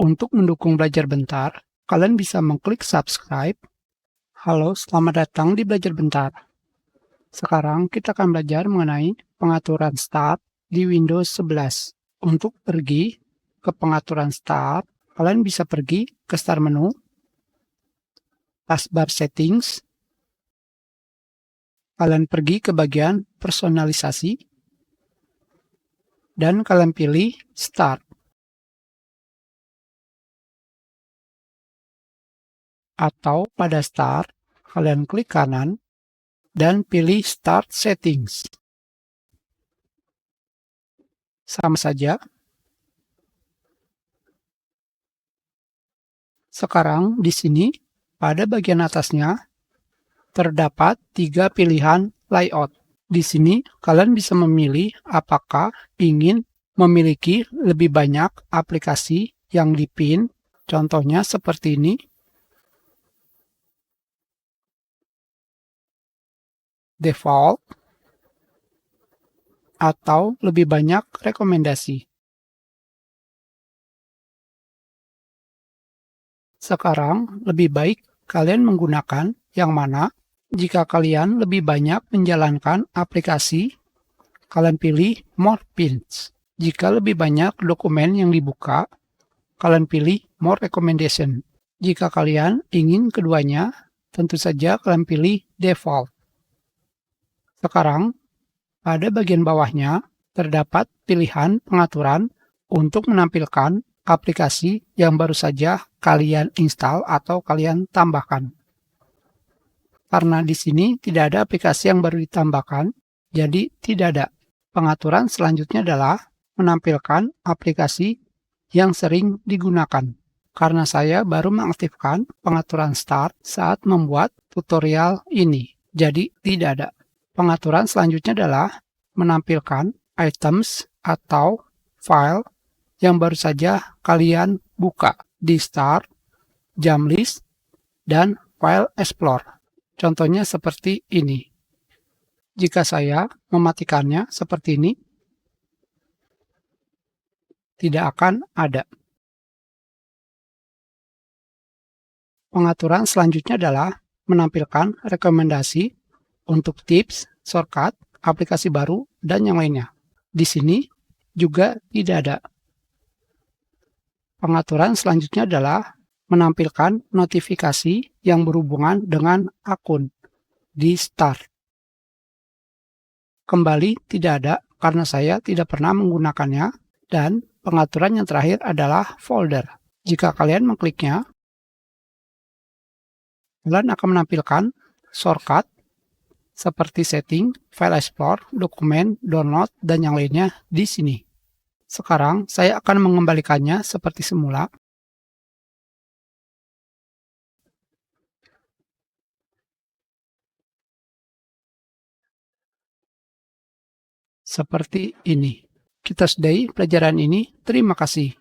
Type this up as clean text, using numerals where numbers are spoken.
Untuk mendukung Belajar Bentar, kalian bisa mengklik subscribe. Halo, selamat datang di Belajar Bentar. Sekarang kita akan belajar mengenai pengaturan Start di Windows 11. Untuk pergi ke pengaturan Start, kalian bisa pergi ke Start menu, taskbar Settings, kalian pergi ke bagian personalisasi, dan kalian pilih Start. Atau pada Start, kalian klik kanan dan pilih Start Settings. Sama saja. Sekarang di sini, pada bagian atasnya, terdapat 3 pilihan layout. Di sini, kalian bisa memilih apakah ingin memiliki lebih banyak aplikasi yang dipin. Contohnya seperti ini. Default. Atau lebih banyak rekomendasi. Sekarang, lebih baik kalian menggunakan yang mana? Jika kalian lebih banyak menjalankan aplikasi, kalian pilih More Pins. Jika lebih banyak dokumen yang dibuka, kalian pilih More Recommendation. Jika kalian ingin keduanya, tentu saja kalian pilih Default. Sekarang, pada bagian bawahnya, terdapat pilihan pengaturan untuk menampilkan aplikasi yang baru saja kalian install atau kalian tambahkan. Karena di sini tidak ada aplikasi yang baru ditambahkan, jadi tidak ada. Pengaturan selanjutnya adalah menampilkan aplikasi yang sering digunakan. Karena saya baru mengaktifkan pengaturan Start saat membuat tutorial ini, jadi tidak ada. Pengaturan selanjutnya adalah menampilkan items atau file yang baru saja kalian buka di Start, Jam List, dan File Explorer. Contohnya seperti ini. Jika saya mematikannya seperti ini, tidak akan ada. Pengaturan selanjutnya adalah menampilkan rekomendasi untuk tips, shortcut, aplikasi baru, dan yang lainnya. Di sini juga tidak ada. Pengaturan selanjutnya adalah menampilkan notifikasi yang berhubungan dengan akun di Start. Kembali tidak ada karena saya tidak pernah menggunakannya, dan pengaturan yang terakhir adalah folder. Jika kalian mengkliknya, kalian akan menampilkan shortcut seperti setting, file explorer, dokumen, download, dan yang lainnya di sini. Sekarang saya akan mengembalikannya seperti semula. Seperti ini. Kita sudahi pelajaran ini. Terima kasih.